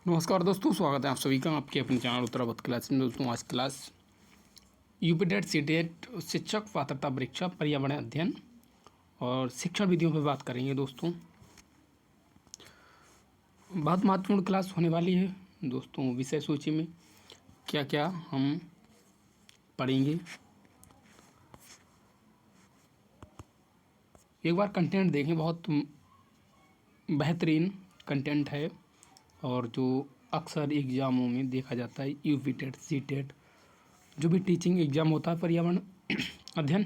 नमस्कार दोस्तों, स्वागत है आप सभी का आपके अपने चैनल उत्तरावत क्लास में। दोस्तों आज class UP TET C TET शिक्षक पात्रता परीक्षा पर्यावरण अध्ययन और शिक्षण विधियों पर बात करेंगे। दोस्तों बहुत महत्वपूर्ण क्लास होने वाली है। दोस्तों विषय सूची में क्या क्या हम पढ़ेंगे, एक बार कंटेंट देखें। बहुत बेहतरीन कंटेंट है और जो अक्सर एग्ज़ामों में देखा जाता है। यूपी टेट सी टेट जो भी टीचिंग एग्ज़ाम होता है पर्यावरण अध्ययन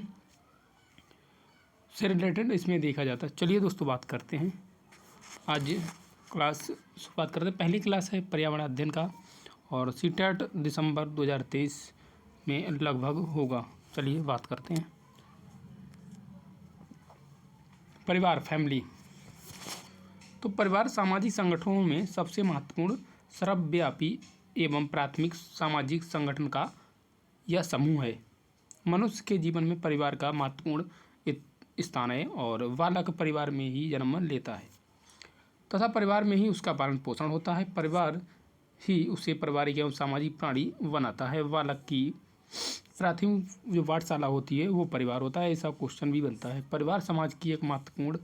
से रिलेटेड इसमें देखा जाता है। चलिए दोस्तों बात करते हैं। आज क्लास शुरुआत करते हैं। पहली क्लास है पर्यावरण अध्ययन का और सी टेट दिसंबर 2023 में लगभग होगा। चलिए बात करते हैं। परिवार फैमिली। तो परिवार सामाजिक संगठनों में सबसे महत्वपूर्ण सर्वव्यापी एवं प्राथमिक सामाजिक संगठन का यह समूह है। मनुष्य के जीवन में परिवार का महत्वपूर्ण स्थान है और बालक परिवार में ही जन्म लेता है तथा परिवार में ही उसका पालन पोषण होता है। परिवार ही उसे पारिवारिक एवं सामाजिक प्राणी बनाता है। बालक की प्राथमिक जो पाठशाला होती है वो परिवार होता है। ऐसा क्वेश्चन भी बनता है। परिवार समाज की एक महत्वपूर्ण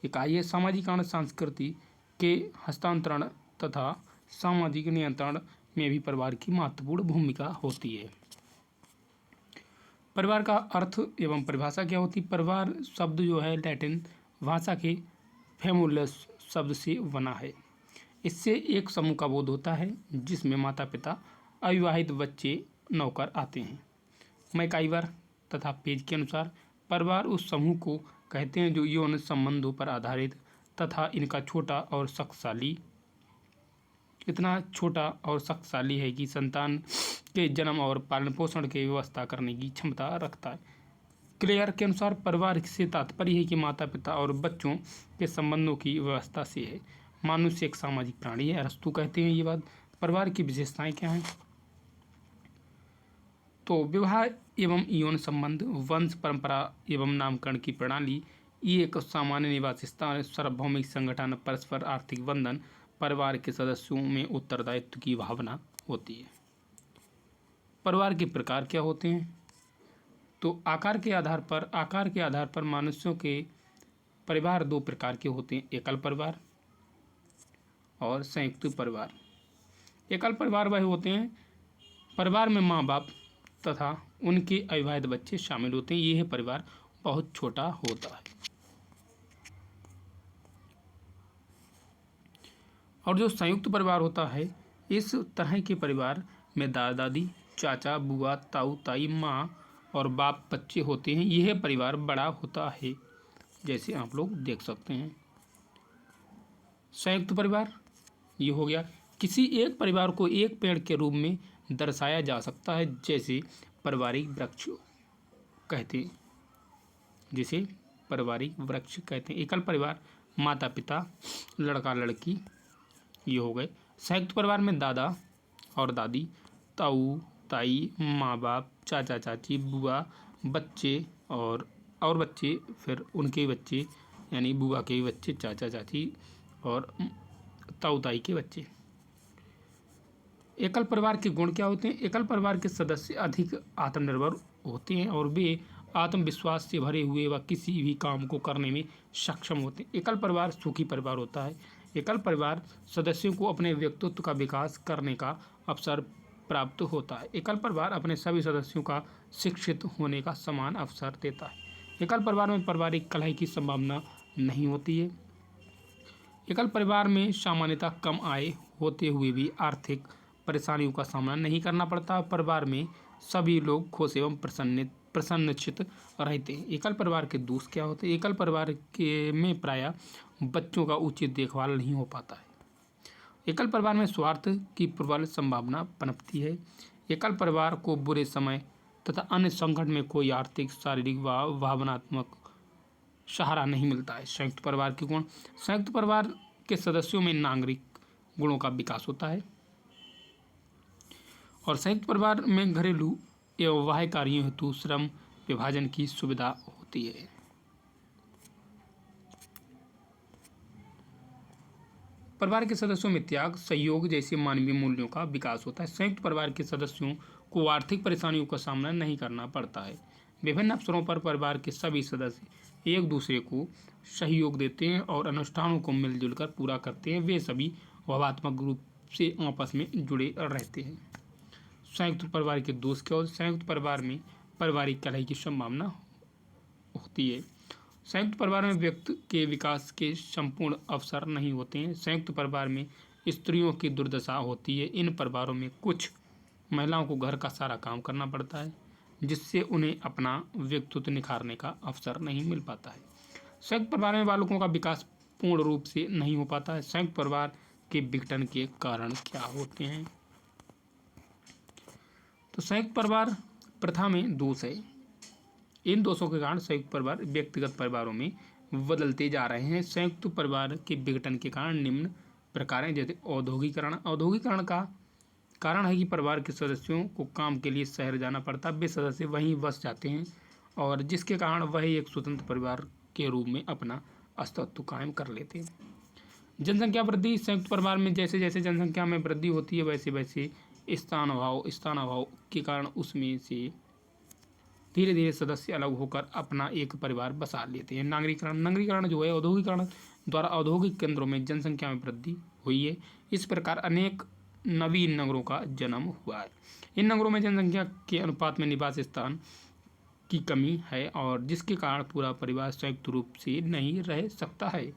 इकाई है। सामाजिकरण संस्कृति के हस्तांतरण तथा सामाजिक नियंत्रण में भी परिवार की महत्वपूर्ण भूमिका होती है। परिवार का अर्थ एवं परिभाषा क्या होती है? परिवार शब्द जो है लैटिन भाषा के फैमुलस शब्द से बना है। इससे एक समूह का बोध होता है जिसमें माता पिता, अविवाहित बच्चे, नौकर आते हैं। मैकाइवर तथा पेज के अनुसार परिवार उस समूह को कहते हैं जो यौन संबंधों पर आधारित तथा इनका छोटा और शक्तिशाली इतना छोटा और शक्तिशाली है कि संतान के जन्म और पालन पोषण की व्यवस्था करने की क्षमता रखता है। क्लेयर के अनुसार परिवार से तात्पर्य है कि माता पिता और बच्चों के संबंधों की व्यवस्था से है। मनुष्य एक सामाजिक प्राणी है। अरस्तु कहते हैं ये बात। परिवार की विशेषताएं क्या हैं? तो विवाह एवं यौन संबंध, वंश परंपरा एवं नामकरण की प्रणाली, ये एक सामान्य निवास स्थान, सार्वभौमिक संगठन, परस्पर आर्थिक बंधन, परिवार के सदस्यों में उत्तरदायित्व की भावना होती है। परिवार के प्रकार क्या होते हैं? तो आकार के आधार पर मनुष्यों के परिवार दो प्रकार के होते हैं, एकल परिवार और संयुक्त परिवार। एकल परिवार वह होते हैं परिवार में माँ बाप तथा उनके अविवाहित बच्चे शामिल होते हैं। यह परिवार बहुत छोटा होता है। और जो संयुक्त परिवार होता है, इस तरह के परिवार में दादा दादी, चाचा, बुआ, ताऊ ताई, माँ और बाप बच्चे होते हैं। यह परिवार बड़ा होता है, जैसे आप लोग देख सकते हैं। संयुक्त परिवार ये हो गया। किसी एक परिवार को एक पेड़ के रूप में दर्शाया जा सकता है, जैसे पारिवारिक वृक्ष कहते हैं एकल परिवार माता पिता, लड़का लड़की ये हो गए। संयुक्त परिवार में दादा और दादी, ताऊ ताई, माँ बाप, चाचा चाची, बुआ, बच्चे और बच्चे, फिर उनके बच्चे यानी बुआ के बच्चे, चाचा चाची और ताऊ ताई के बच्चे। एकल परिवार के गुण क्या होते हैं? एकल परिवार के सदस्य अधिक आत्मनिर्भर होते हैं और वे आत्मविश्वास से भरे हुए व किसी भी काम को करने में सक्षम होते हैं। एकल परिवार सुखी परिवार होता है। एकल परिवार सदस्यों को अपने व्यक्तित्व का विकास करने का अवसर प्राप्त होता है। एकल परिवार अपने सभी सदस्यों का शिक्षित होने का समान अवसर देता है। एकल परिवार में पारिवारिक कलह की संभावना नहीं होती है। एकल परिवार में सामान्यतः कम आय होते हुए भी आर्थिक परेशानियों का सामना नहीं करना पड़ता। परिवार में सभी लोग खुश एवं प्रसन्नचित्त रहते हैं। एकल परिवार के दोष क्या होते हैं? एकल परिवार के में प्रायः बच्चों का उचित देखभाल नहीं हो पाता है। एकल परिवार में स्वार्थ की प्रबल संभावना पनपती है। एकल परिवार को बुरे समय तथा अन्य संकट में कोई आर्थिक, शारीरिक व भावनात्मक सहारा नहीं मिलता है। संयुक्त परिवार के गुण। संयुक्त परिवार के सदस्यों में नागरिक गुणों का विकास होता है और संयुक्त परिवार में घरेलू एवं बाह्य कार्यों हेतु श्रम विभाजन की सुविधा होती है। परिवार के सदस्यों में त्याग, सहयोग जैसे मानवीय मूल्यों का विकास होता है। संयुक्त परिवार के सदस्यों को आर्थिक परेशानियों का सामना नहीं करना पड़ता है। विभिन्न अवसरों पर परिवार के सभी सदस्य एक दूसरे को सहयोग देते हैं और अनुष्ठानों को मिलजुल कर पूरा करते हैं। वे सभी भावनात्मक रूप से आपस में जुड़े रहते हैं। संयुक्त परिवार के दोष क्या होते हैं? संयुक्त परिवार में पारिवारिक कलह की संभावना होती है। संयुक्त परिवार में व्यक्ति के विकास के संपूर्ण अवसर नहीं होते हैं। संयुक्त परिवार में स्त्रियों की दुर्दशा होती है। इन परिवारों में कुछ महिलाओं को घर का सारा काम करना पड़ता है, जिससे उन्हें अपना व्यक्तित्व निखारने का अवसर नहीं मिल पाता है। संयुक्त परिवार में बालकों का विकास पूर्ण रूप से नहीं हो पाता है। संयुक्त परिवार के विघटन के कारण क्या होते हैं? तो संयुक्त परिवार प्रथा में दोष है। इन दोषों के कारण संयुक्त परिवार व्यक्तिगत परिवारों में बदलते जा रहे हैं। संयुक्त परिवार के विघटन के कारण निम्न प्रकार हैं, जैसे औद्योगिकरण। औद्योगिकरण का कारण है कि परिवार के सदस्यों को काम के लिए शहर जाना पड़ता है। वे सदस्य वहीं बस जाते हैं और जिसके कारण वह एक स्वतंत्र परिवार के रूप में अपना अस्तित्व कायम कर लेते हैं। जनसंख्या वृद्धि। संयुक्त परिवार में जैसे जैसे जनसंख्या में वृद्धि होती है वैसे वैसे स्थान अभाव के कारण उसमें से धीरे धीरे सदस्य अलग होकर अपना एक परिवार बसा लेते हैं। नागरीकरण। नगरीकरण जो है औद्योगिकरण द्वारा औद्योगिक केंद्रों में जनसंख्या में वृद्धि हुई है। इस प्रकार अनेक नवीन नगरों का जन्म हुआ है। इन नगरों में जनसंख्या के अनुपात में निवास स्थान की कमी है और जिसके कारण पूरा परिवार संयुक्त रूप से नहीं रह सकता है।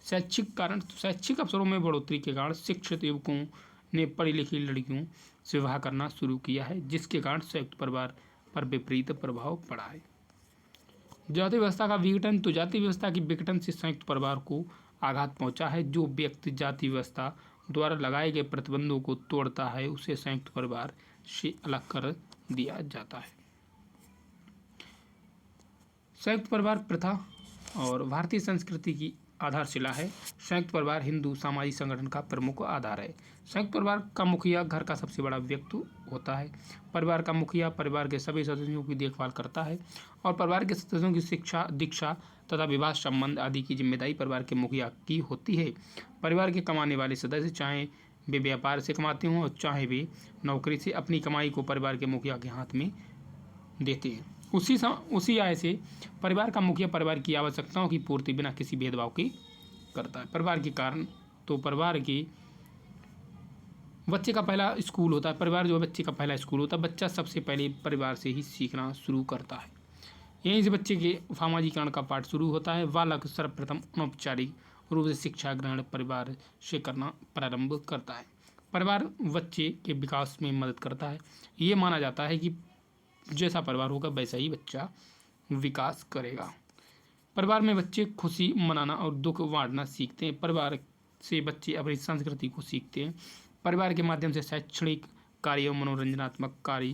शैक्षिक कारण। शैक्षिक अवसरों में बढ़ोतरी के कारण शिक्षित युवकों ने पढ़ी लिखी लड़कियों से विवाह करना शुरू किया है, जिसके कारण संयुक्त परिवार पर विपरीत प्रभाव पड़ा है। जाति व्यवस्था का विघटन। तो जाति व्यवस्था के विघटन से संयुक्त परिवार को आघात पहुंचा है। जो व्यक्ति जाति व्यवस्था द्वारा लगाए गए प्रतिबंधों को तोड़ता है उसे संयुक्त परिवार से अलग कर दिया जाता है। संयुक्त परिवार प्रथा और भारतीय संस्कृति की आधारशिला है। संयुक्त परिवार हिंदू सामाजिक संगठन का प्रमुख आधार है। संयुक्त परिवार का मुखिया घर का सबसे बड़ा व्यक्ति होता है। परिवार का मुखिया परिवार के सभी सदस्यों की देखभाल करता है और परिवार के सदस्यों की शिक्षा, दीक्षा तथा विवाह संबंध आदि की जिम्मेदारी परिवार के मुखिया की होती है। परिवार के कमाने वाले सदस्य चाहे वे व्यापार से कमाते हों और चाहे वे नौकरी से, अपनी कमाई को परिवार के मुखिया के हाथ में देते हैं। उसी आय से परिवार का मुखिया परिवार की आवश्यकताओं की पूर्ति बिना किसी भेदभाव के करता है। परिवार के कारण। तो परिवार के बच्चे का पहला स्कूल होता है। परिवार जो बच्चे का पहला स्कूल होता है। बच्चा सबसे पहले परिवार से ही सीखना शुरू करता है। यहीं से बच्चे के सामाजिकरण का पाठ शुरू होता है। बालक सर्वप्रथम अनौपचारिक रूप से शिक्षा ग्रहण परिवार से करना प्रारंभ करता है। परिवार बच्चे के विकास में मदद करता है। ये माना जाता है कि जैसा परिवार होगा वैसा ही बच्चा विकास करेगा। परिवार में बच्चे खुशी मनाना और दुख बांटना सीखते हैं। परिवार से बच्चे अपनी संस्कृति को सीखते हैं। परिवार के माध्यम से शैक्षणिक कार्य और मनोरंजनात्मक कार्य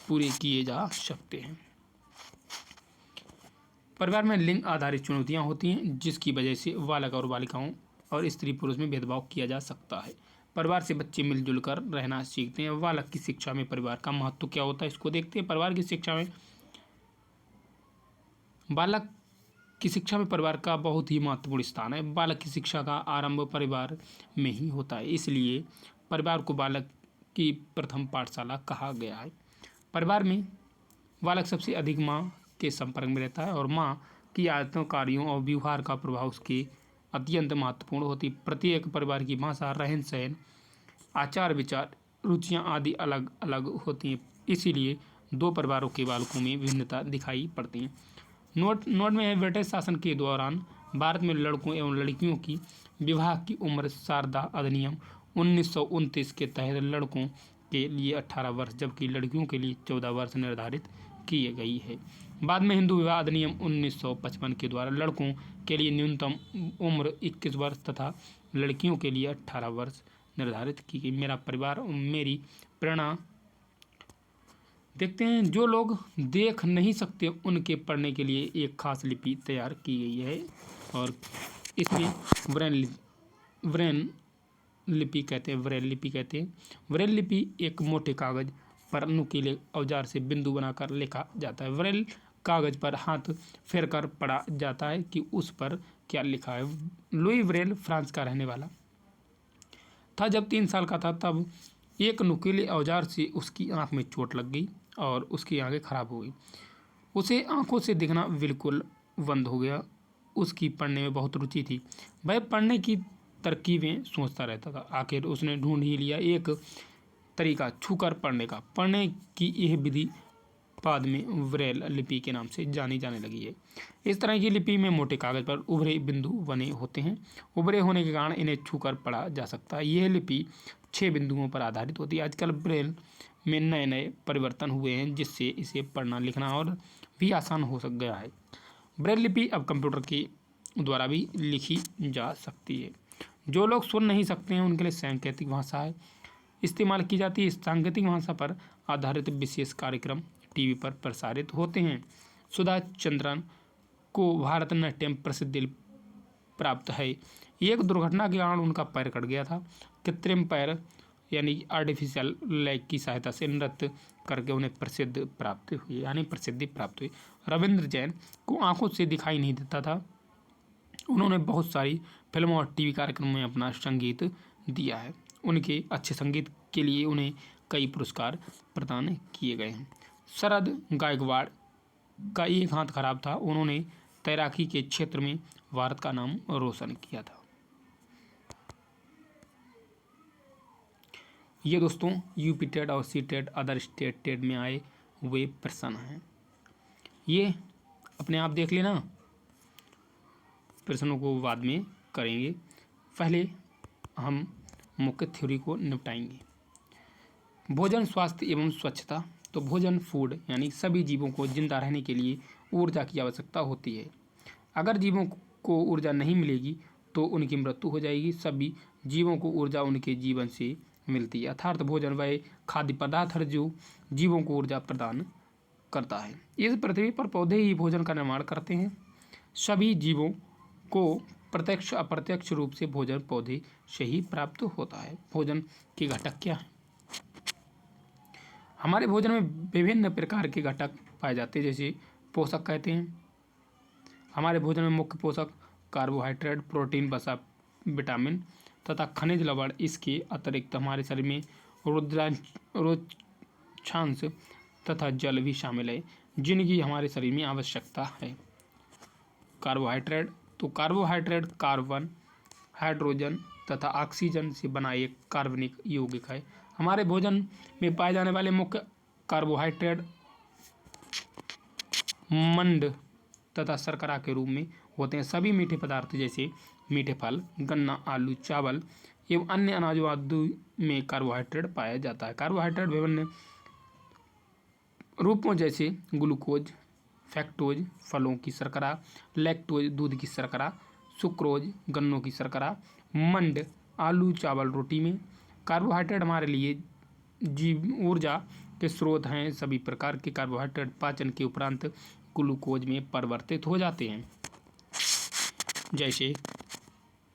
पूरे किए जा सकते हैं। परिवार में लिंग आधारित चुनौतियां होती हैं, जिसकी वजह से बालक और बालिकाओं और स्त्री पुरुष में भेदभाव किया जा सकता है। परिवार से बच्चे मिलजुल कर रहना सीखते हैं। बालक की शिक्षा में परिवार का महत्व क्या होता है, इसको देखते हैं। परिवार की शिक्षा में बालक की शिक्षा में परिवार का बहुत ही महत्वपूर्ण स्थान है। बालक की शिक्षा का आरंभ परिवार में ही होता है, इसलिए परिवार को बालक की प्रथम पाठशाला कहा गया है। परिवार में बालक सबसे अधिक माँ के संपर्क में रहता है और माँ की आदतों, कार्यों और व्यवहार का प्रभाव उसके अत्यंत महत्वपूर्ण होती है। प्रत्येक परिवार की भाषा, रहन सहन, आचार विचार, रुचियाँ आदि अलग अलग होती हैं, इसीलिए दो परिवारों के बालकों में विभिन्नता दिखाई पड़ती है। नोट में है, ब्रिटिश शासन के दौरान भारत में लड़कों एवं लड़कियों की विवाह की उम्र शारदा अधिनियम 1929 के तहत लड़कों के लिए 18 वर्ष जबकि लड़कियों के लिए 14 वर्ष निर्धारित की गई है। बाद में हिंदू विवाह अधिनियम 1955 के द्वारा लड़कों के लिए न्यूनतम उम्र 21 वर्ष तथा लड़कियों के लिए 18 वर्ष निर्धारित की गई। मेरा परिवार मेरी प्रेरणा। देखते हैं, जो लोग देख नहीं सकते उनके पढ़ने के लिए एक खास लिपि तैयार की गई है और इसमें ब्रेल लिपि कहते हैं। ब्रेल लिपि एक मोटे कागज पर नुकीले औजार से बिंदु बनाकर लिखा जाता है। ब्रेल कागज पर हाथ फेरकर पढ़ा जाता है कि उस पर क्या लिखा है। लुई ब्रेल फ्रांस का रहने वाला था। जब 3 साल का था तब एक नुकीले औजार से उसकी आंख में चोट लग गई और उसकी आंखें खराब हो गई। उसे आंखों से दिखना बिल्कुल बंद हो गया। उसकी पढ़ने में बहुत रुचि थी। वह पढ़ने की तरकीबें सोचता रहता था। आखिर उसने ढूंढ ही लिया एक तरीका छूकर पढ़ने का। पढ़ने की यह विधि बाद में ब्रेल लिपि के नाम से जानी जाने लगी है। इस तरह की लिपि में मोटे कागज पर उभरे बिंदु बने होते हैं। उभरे होने के कारण इन्हें छूकर पढ़ा जा सकता है। यह लिपि 6 बिंदुओं पर आधारित होती है। आजकल ब्रेल में नए नए परिवर्तन हुए हैं जिससे इसे पढ़ना लिखना और भी आसान हो सक गया है। ब्रेल लिपि अब कंप्यूटर के द्वारा भी लिखी जा सकती है। जो लोग सुन नहीं सकते हैं उनके लिए सांकेतिक भाषा है इस्तेमाल की जाती है। सांकेतिक भाषा पर आधारित विशेष कार्यक्रम टीवी पर प्रसारित होते हैं। सुधा चंद्रन को भारतनाट्यम प्रसिद्धि प्राप्त है। एक दुर्घटना के कारण उनका पैर कट गया था। कृत्रिम पैर यानी आर्टिफिशियल लेग की सहायता से नृत्य करके उन्हें प्रसिद्धि प्राप्त हुई। रविंद्र जैन को आंखों से दिखाई नहीं देता था। उन्होंने बहुत सारी फिल्मों और टीवी कार्यक्रमों में अपना संगीत दिया है। उनके अच्छे संगीत के लिए उन्हें कई पुरस्कार प्रदान किए गए हैं। शरद गायकवाड़ का एक हाथ खराब था। उन्होंने तैराकी के क्षेत्र में भारत का नाम रोशन किया था। ये दोस्तों यूपी टेट और C TET other state TET में आए हुए प्रश्न हैं। ये अपने आप देख लेना, प्रश्नों को बाद में करेंगे। पहले हम मुख्य थ्योरी को निपटाएंगे। भोजन, स्वास्थ्य एवं स्वच्छता। तो भोजन फूड यानी सभी जीवों को जिंदा रहने के लिए ऊर्जा की आवश्यकता होती है। अगर जीवों को ऊर्जा नहीं मिलेगी तो उनकी मृत्यु हो जाएगी। सभी जीवों को ऊर्जा उनके जीवन से मिलती है। अर्थात भोजन वह खाद्य पदार्थ है जो जीवों को ऊर्जा प्रदान करता है। इस पृथ्वी पर पौधे ही भोजन का निर्माण करते हैं। सभी जीवों को प्रत्यक्ष अप्रत्यक्ष रूप से भोजन पौधे से ही प्राप्त होता है। भोजन के घटक क्या हैं? हमारे भोजन में विभिन्न प्रकार के घटक पाए जाते हैं, जैसे पोषक कहते हैं। हमारे भोजन में मुख्य पोषक कार्बोहाइड्रेट, प्रोटीन, वसा, विटामिन तथा खनिज लवण। इसके अतिरिक्त हमारे शरीर में रोचांश तथा जल भी शामिल है जिनकी हमारे शरीर में आवश्यकता है। कार्बोहाइड्रेट, तो कार्बोहाइड्रेट कार्बन, हाइड्रोजन तथा ऑक्सीजन से बना एक कार्बनिक यौगिक है। हमारे भोजन में पाए जाने वाले मुख्य कार्बोहाइड्रेट मंड तथा शर्करा के रूप में होते हैं। सभी मीठे पदार्थ जैसे मीठे फल, गन्ना, आलू, चावल एवं अन्य अनाज आदि में कार्बोहाइड्रेट पाया जाता है। कार्बोहाइड्रेट विभिन्न रूपों जैसे ग्लूकोज, फैक्टोज फलों की शर्करा, लैक्टोज दूध की शर्करा, सुक्रोज गन्नों की शर्करा, मंड आलू, चावल, रोटी में। कार्बोहाइड्रेट हमारे लिए ऊर्जा के स्रोत हैं। सभी प्रकार के कार्बोहाइड्रेट पाचन के उपरांत ग्लूकोज में परिवर्तित हो जाते हैं, जैसे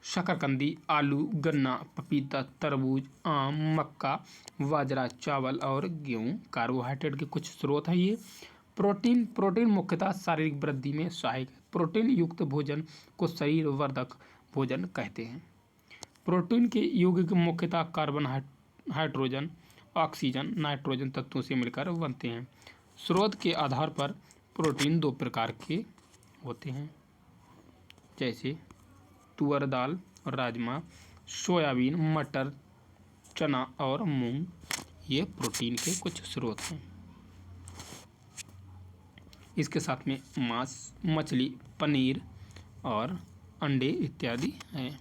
शकरकंदी, आलू, गन्ना, पपीता, तरबूज, आम, मक्का, बाजरा, चावल और गेहूँ कार्बोहाइड्रेट के कुछ स्रोत हैं। ये प्रोटीन मुख्यतः शारीरिक वृद्धि में सहायक है। प्रोटीन युक्त भोजन को शरीर वर्धक भोजन कहते हैं। प्रोटीन के यौगिक मुख्यतः कार्बन, हाइड्रोजन, ऑक्सीजन, नाइट्रोजन तत्वों से मिलकर बनते हैं। स्रोत के आधार पर प्रोटीन 2 प्रकार के होते हैं, जैसे तुअर दाल, राजमा, सोयाबीन, मटर, चना और मूंग। ये प्रोटीन के कुछ स्रोत हैं। इसके साथ में मांस, मछली, पनीर और अंडे इत्यादि हैं।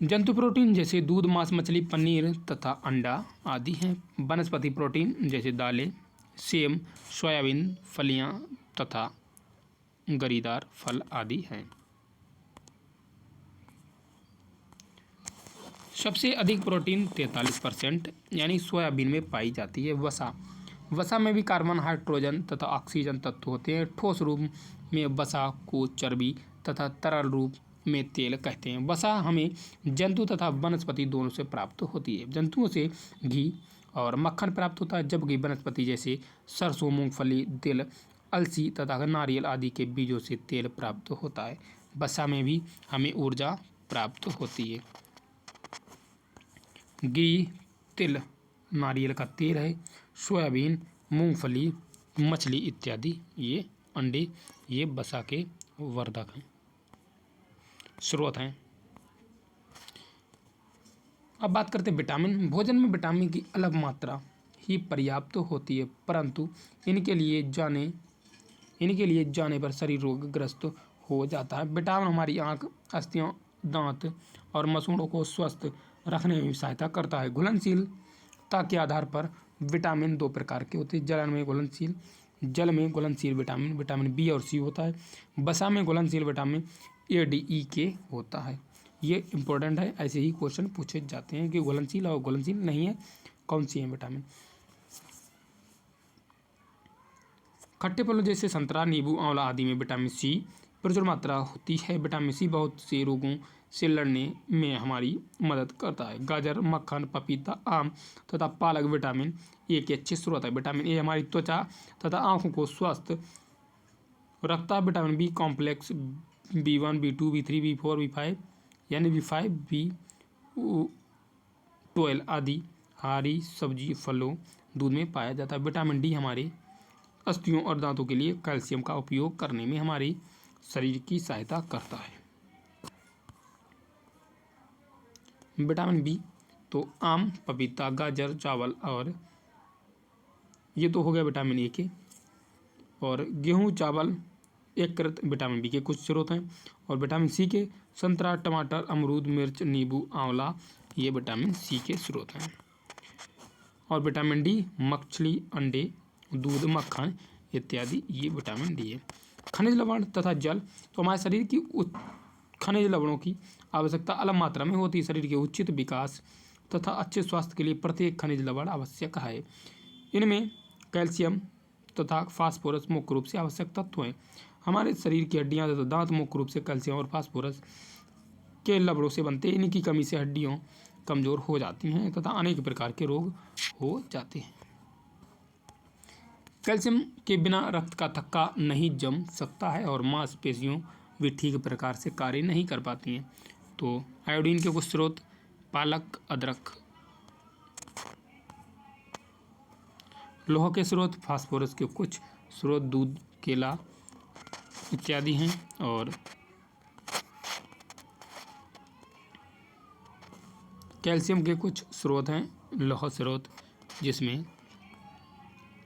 जंतु प्रोटीन जैसे दूध, मांस, मछली, पनीर तथा अंडा आदि हैं। वनस्पति प्रोटीन जैसे दालें, सेम, सोयाबीन, फलियां तथा गरीदार फल आदि हैं। सबसे अधिक प्रोटीन 43% यानी सोयाबीन में पाई जाती है। वसा में भी कार्बन, हाइड्रोजन तथा ऑक्सीजन तत्व होते हैं। ठोस रूप में वसा को चर्बी तथा तरल रूप में तेल कहते हैं। वसा हमें जंतु तथा वनस्पति दोनों से प्राप्त होती है। जंतुओं से घी और मक्खन प्राप्त होता है, जबकि वनस्पति जैसे सरसों, मूंगफली, तिल, अलसी तथा नारियल आदि के बीजों से तेल प्राप्त होता है। वसा में भी हमें ऊर्जा प्राप्त होती है। घी, तिल, नारियल का तेल है, सोयाबीन, मूंगफली, मछली इत्यादि ये अंडे, ये वसा के वर्धक हैं, स्रोत हैं। अब बात करते हैं विटामिन। भोजन में विटामिन की अलग मात्रा ही पर्याप्त होती है, परंतु इनके लिए जाने पर शरीर रोगग्रस्त हो जाता है। विटामिन हमारी आँख, अस्थियों, दांत और मसूड़ों को स्वस्थ रखने में सहायता करता है। घुलनशीलता के आधार पर विटामिन 2 प्रकार के होते हैं। जल में घुलनशील विटामिन बी और सी होता है। वसा में घुलनशील विटामिन ए, डी, ई के होता है। ये इंपॉर्टेंट है, ऐसे ही क्वेश्चन पूछे जाते हैं कि घुलनशील और घुलनशील नहीं है, कौन सी है विटामिन। खट्टे फलों जैसे संतरा, नींबू, आंवला आदि में विटामिन सी प्रचुर मात्रा होती है। विटामिन सी बहुत से रोगों से लड़ने में हमारी मदद करता है। गाजर, मक्खन, पपीता, आम तथा पालक विटामिन ए के अच्छे स्रोत है। विटामिन ए हमारी त्वचा तथा आंखों को स्वस्थ रखता है। Vitamin B complex B1, B2, B3, B4, B5 यानी B5, B12 आदि हरी सब्जी, फलों, दूध में पाया जाता है। विटामिन डी हमारे अस्थियों और दांतों के लिए कैल्शियम का उपयोग करने में हमारी शरीर की सहायता करता है। विटामिन बी तो आम, पपीता, गाजर, चावल और ये तो हो गया विटामिन ए के। और गेहूं, चावल यकृत विटामिन बी के कुछ स्रोत हैं। और विटामिन सी के संतरा, टमाटर, अमरूद, मिर्च, नींबू, आंवला ये विटामिन सी के स्रोत हैं। और विटामिन डी मछली, अंडे, दूध, मक्खन इत्यादि ये विटामिन डी है। खनिज लवण तथा जल तो हमारे शरीर की खनिज लवणों की आवश्यकता अलग मात्रा में होती है। शरीर के उचित विकास तथा अच्छे स्वास्थ्य के लिए प्रत्येक खनिज लवण आवश्यक है। इनमें कैल्शियम तथा फास्फोरस मुख्य रूप से आवश्यक तत्व हैं। हमारे शरीर की हड्डियां तथा दांत मुख्य रूप से कैल्शियम और फास्फोरस के लवणों से बनते हैं। इनकी कमी से हड्डियां कमजोर हो जाती हैं तथा अनेक प्रकार के रोग हो जाते हैं। कैल्शियम के बिना रक्त का थक्का नहीं जम सकता है और मांसपेशियों भी ठीक प्रकार से कार्य नहीं कर पाती हैं। तो आयोडीन के कुछ स्रोत पालक, अदरक। लोह के स्रोत फास्फोरस के कुछ स्रोत दूध, केला इत्यादि हैं। और कैल्शियम के कुछ स्रोत हैं लोह स्रोत, जिसमें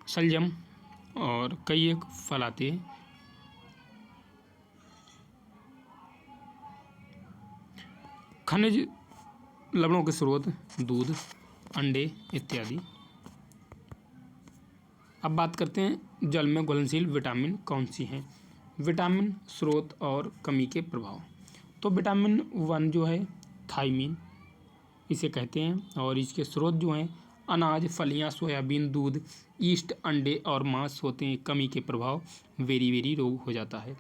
शलजम और कई एक फल आते हैं। खनिज लवणों के स्रोत दूध, अंडे इत्यादि। अब बात करते हैं जल में घुलनशील विटामिन कौन सी हैं। विटामिन स्रोत और कमी के प्रभाव। तो विटामिन 1 जो है थायमीन इसे कहते हैं। और इसके स्रोत जो हैं अनाज, फलियां, सोयाबीन, दूध, ईस्ट, अंडे और मांस होते हैं। कमी के प्रभाव वेरी रोग हो जाता है।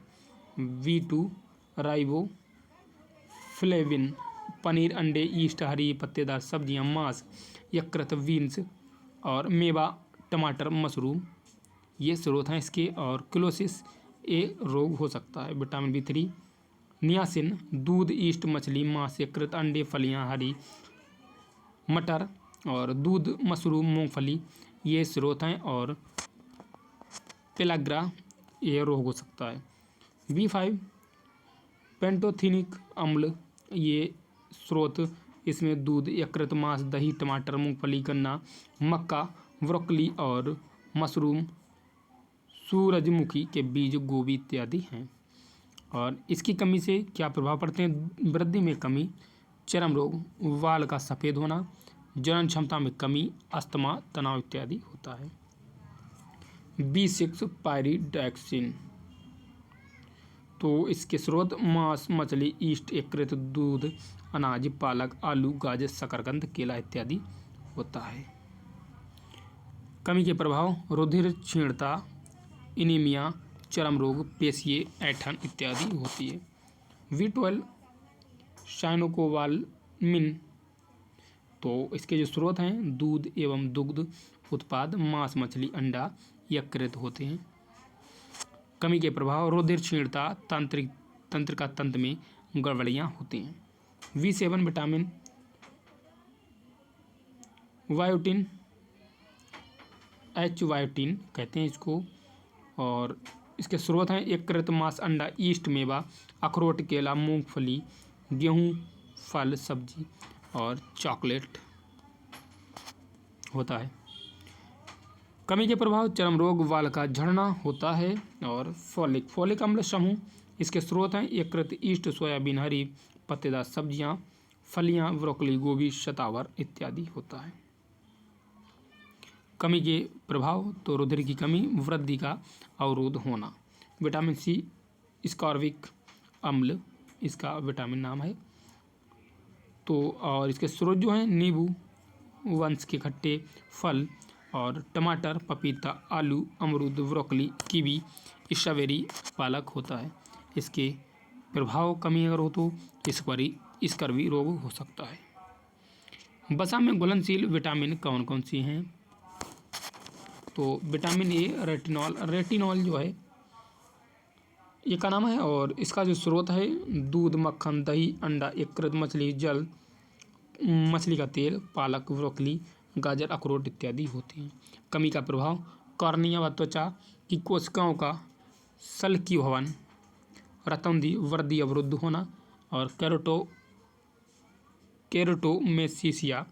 V2 राइबो फ्लेविन पनीर, अंडे, ईस्ट, हरी पत्तेदार सब्जियां, मांस, यकृत, बीन्स और मेवा, टमाटर, मशरूम ये स्रोत हैं इसके। और क्लोसिस ए रोग हो सकता है। विटामिन B3 नियासिन दूध, ईस्ट, मछली, मांस, यकृत, अंडे, फलियां, हरी मटर और दूध, मशरूम, मूंगफली ये स्रोत हैं। और पेलाग्रा ये रोग हो सकता है। B5 पेंटोथेनिक अम्ल ये स्रोत, इसमें दूध, यकृत, मांस, दही, टमाटर, मूंगफली, गन्ना, मक्का, ब्रोकली और मशरूम, सूरजमुखी के बीज, गोभी इत्यादि हैं। और इसकी कमी से क्या प्रभाव पड़ते हैं। वृद्धि में कमी, चर्म रोग, वाल का सफ़ेद होना, जनन क्षमता में कमी, अस्थमा, तनाव इत्यादि होता है। B6 पायरिडॉक्सिन तो इसके स्रोत मांस, मछली, ईस्ट, यकृत, दूध, अनाज, पालक, आलू, गाजर, शकरकंद, केला इत्यादि होता है। कमी के प्रभाव रुधिर क्षीणता, एनीमिया, चर्म रोग, पेशिये ऐंठन इत्यादि होती है। B12 साइनोकोबालामिन तो इसके जो स्रोत हैं दूध एवं दुग्ध उत्पाद, मांस, मछली, अंडा, यकृत होते हैं। कमी के प्रभाव रुधिर क्षीणता, तंत्रिका तंत्र में गड़बड़ियाँ होती हैं। B7 vitamin, biotin, H biotin कहते हैं इसको। और इसके स्रोत हैं एकीकृत मांस, अंडा, ईस्ट, मेवा, अखरोट, केला, मूंगफली, गेहूं, फल, सब्जी और चॉकलेट होता है। कमी के प्रभाव चर्म रोग, बाल का झड़ना होता है। और फोलिक अम्ल समूह, इसके स्रोत हैं एकीकृत ईस्ट, सोयाबीन, हरी पत्तेदार सब्जियां, फलियां, ब्रोकली, गोभी, शतावर इत्यादि होता है। कमी के प्रभाव तो रुधिर की कमी, वृद्धि का अवरोध होना। विटामिन सी स्कॉर्बिक अम्ल इसका विटामिन नाम है। तो और इसके स्रोत जो हैं नींबू, वंश के खट्टे फल और टमाटर, पपीता, आलू, अमरूद, ब्रोकली, कीवी, स्ट्रॉबेरी, पालक होता है। इसके प्रभाव कमी अगर हो तो स्कर्वी रोग हो सकता है। वसा में घुलनशील विटामिन कौन कौन सी हैं? तो विटामिन ए रेटिनॉल जो है ये का नाम है। और इसका जो स्रोत है दूध, मक्खन, दही, अंडा, एकीकृत मछली, जल, मछली का तेल, पालक, ब्रोकली, गाजर, अखरोट इत्यादि होते हैं। कमी का प्रभाव कॉर्निया व त्वचा की कोशिकाओं का सल्कीभवन, रतौंधी, वृद्धि अवरुद्ध होना और केरोटोमेसिया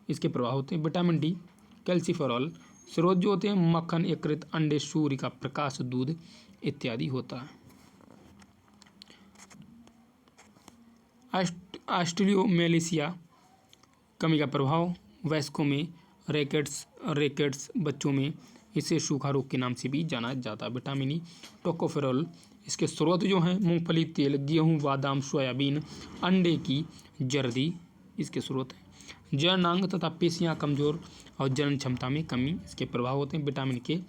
इसके प्रभाव होते हैं। विटामिन डी कैल्सीफेरॉल, स्रोत जो होते हैं मक्खन, एकीकृत अंडे, सूर्य का प्रकाश, दूध इत्यादि होता है। ऑस्ट्रियोमेलेसिया, कमी का प्रभाव वयस्कों में, रेकेट्स बच्चों में, इसे सूखा रोग के नाम से भी जाना जाता है। विटामिन ई टोकोफेरॉल, इसके स्रोत जो हैं मूंगफली तेल, गेहूं, बादाम, सोयाबीन, अंडे की जर्दी इसके स्रोत हैं। जननांग तथा पेशियां कमजोर और जनन क्षमता में कमी इसके प्रभाव होते हैं। विटामिन के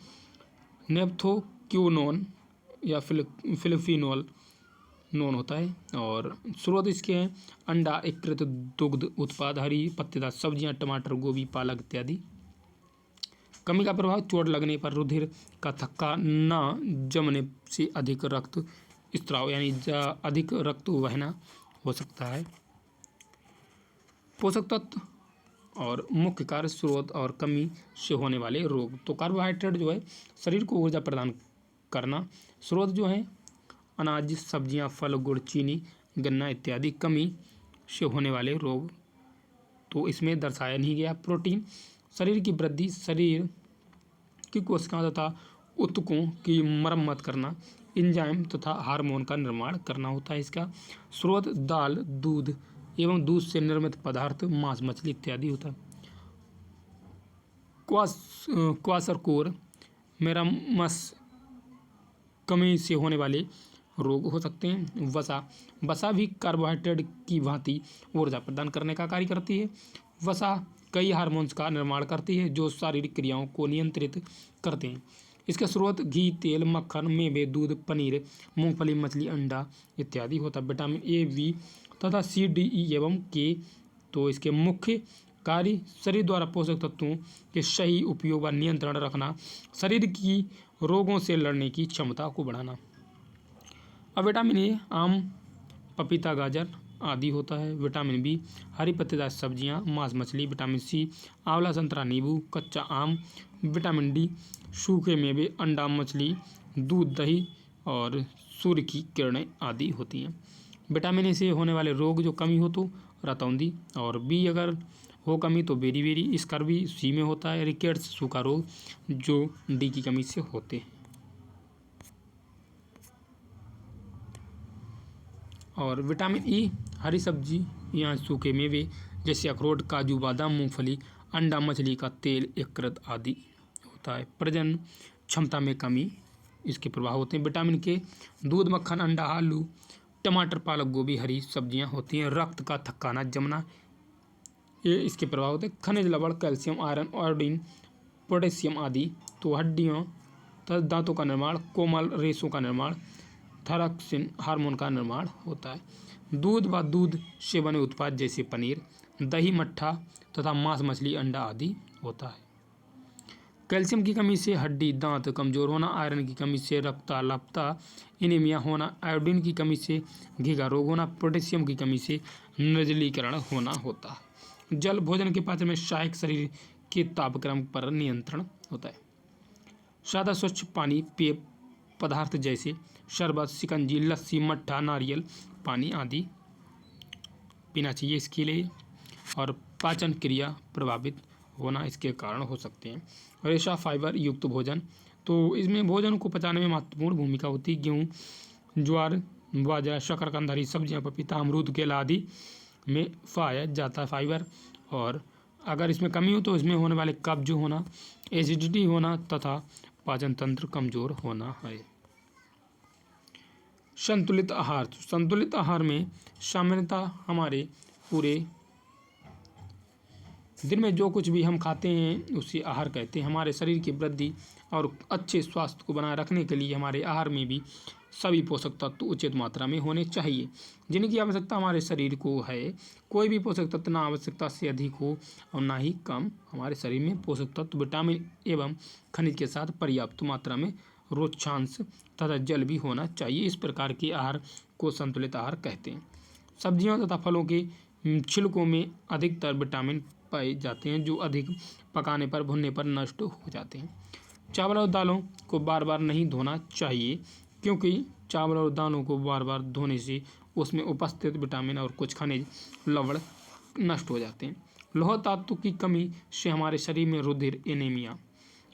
नेप्थोक्यूनोन या फिलिफिनोल नोन होता है। और स्रोत इसके हैं अंडा, एकीकृत दुग्ध उत्पाद, हरी पत्तेदार सब्जियां, टमाटर, गोभी, पालक इत्यादि। कमी का प्रभाव चोट लगने पर रुधिर का थक्का न जमने से अधिक रक्त स्त्राव यानी अधिक रक्त बहना हो सकता है। पोषक तत्व और मुख्य कार्य, स्रोत और कमी से होने वाले रोग। तो कार्बोहाइड्रेट जो है शरीर को ऊर्जा प्रदान करना, स्रोत जो है अनाज, सब्जियां, फल, गुड़, चीनी, गन्ना इत्यादि। कमी से होने वाले रोग तो इसमें दर्शाया नहीं गया। प्रोटीन शरीर की वृद्धि, शरीर की कोशिकाओं तथा ऊतकों की मरम्मत करना, एंजाइम तथा हार्मोन का निर्माण करना होता है इसका। स्रोत दाल, दूध एवं दूध से निर्मित पदार्थ, मांस, मछली इत्यादि होता है। क्वाशरकोर मेरामस, कमी से होने वाले रोग हो सकते हैं। वसा भी कार्बोहाइड्रेट की भांति ऊर्जा प्रदान करने का कार्य करती है। वसा कई हार्मोन्स का निर्माण करती है जो शारीरिक क्रियाओं को नियंत्रित करते हैं। इसके स्रोत घी, तेल, मक्खन, मेवे, दूध, पनीर, मूंगफली, मछली, अंडा इत्यादि होता है। विटामिन ए, बी तथा सी, डी, ई एवं के तो इसके मुख्य कार्य शरीर द्वारा पोषक तत्वों के सही उपयोग व नियंत्रण रखना, शरीर की रोगों से लड़ने की क्षमता को बढ़ाना। अब विटामिन ए आम, पपीता, गाजर आदि होता है। विटामिन बी हरी पत्तेदार सब्जियां, मांस, मछली। विटामिन सी आंवला, संतरा, नींबू, कच्चा आम। विटामिन डी सूखे मेवे, अंडा, मछली, दूध, दही और सूर्य की किरणें आदि होती हैं। विटामिन ए से होने वाले रोग जो कमी हो तो रतौंधी, और बी अगर हो कमी तो बेरी स्कर्वी सी में होता है। रिकेट्स सूखा रोग जो डी की कमी से होते हैं। और विटामिन ई हरी सब्जी या सूखे मेवे जैसे अखरोट, काजू, बादाम, मूंगफली, अंडा, मछली का तेल, यकृत आदि होता है। प्रजनन क्षमता में कमी इसके प्रभाव होते हैं। विटामिन के दूध, मक्खन, अंडा, आलू, टमाटर, पालक, गोभी, हरी सब्जियां होती हैं। रक्त का थक्काना जमना ये इसके प्रभाव होते हैं। खनिज लवण, कैल्शियम, आयरन, आयोडीन, पोटेशियम आदि। तो हड्डियों तथा दांतों का निर्माण, कोमल रेशों का निर्माण, थायरॉक्सिन हार्मोन का निर्माण होता है। दूध व दूध से बने उत्पाद जैसे पनीर, दही, मट्ठा तथा मांस, मछली, अंडा आदि होता है। कैल्शियम की कमी से हड्डी दांत कमजोर होना, आयरन की कमी से रक्ताल्पता एनीमिया होना, आयोडीन की कमी से घीघा रोग होना, पोटेशियम की कमी से निर्जलीकरण होना होता है। जल भोजन के पाचन में सहायक शरीर के तापक्रम पर नियंत्रण होता है। सादा स्वच्छ पानी पेय पदार्थ जैसे शरबत, शिकंजी, लस्सी, मट्ठा, नारियल पानी आदि पीना चाहिए इसके लिए। और पाचन क्रिया प्रभावित होना इसके कारण हो सकते हैं। रेशा फाइबर युक्त भोजन, तो इसमें भोजन को पचाने में महत्वपूर्ण भूमिका होती है। गेहूँ, ज्वार, बाजरा, शकरकंद, सब्जियां, पपीता, अमरूद, केला आदि में पाया जाता है फाइबर। और अगर इसमें कमी हो तो इसमें होने वाले कब्ज होना, एसिडिटी होना तथा पाचन तंत्र कमजोर होना है। संतुलित आहार, संतुलित आहार में सामान्यतः हमारे पूरे दिन में जो कुछ भी हम खाते हैं उसे आहार कहते हैं। हमारे शरीर की वृद्धि और अच्छे स्वास्थ्य को बनाए रखने के लिए हमारे आहार में भी सभी पोषक तत्व उचित मात्रा में होने चाहिए, जिनकी आवश्यकता हमारे शरीर को है। कोई भी पोषक तत्व ना आवश्यकता से अधिक हो और ना ही कम। हमारे शरीर में पोषक तत्व, विटामिन एवं खनिज के साथ पर्याप्त मात्रा में रोचांश तथा जल भी होना चाहिए। इस प्रकार के आहार को संतुलित आहार कहते हैं। सब्जियों तथा फलों के छिलकों में अधिकतर विटामिन पाए जाते हैं, जो अधिक पकाने पर, भुनने पर नष्ट हो जाते हैं। चावल और दालों को बार बार नहीं धोना चाहिए, क्योंकि चावल और दालों को बार बार धोने से उसमें उपस्थित विटामिन और कुछ खनिज लवण नष्ट हो जाते हैं। लौह तत्व की कमी से हमारे शरीर में रुधिर एनीमिया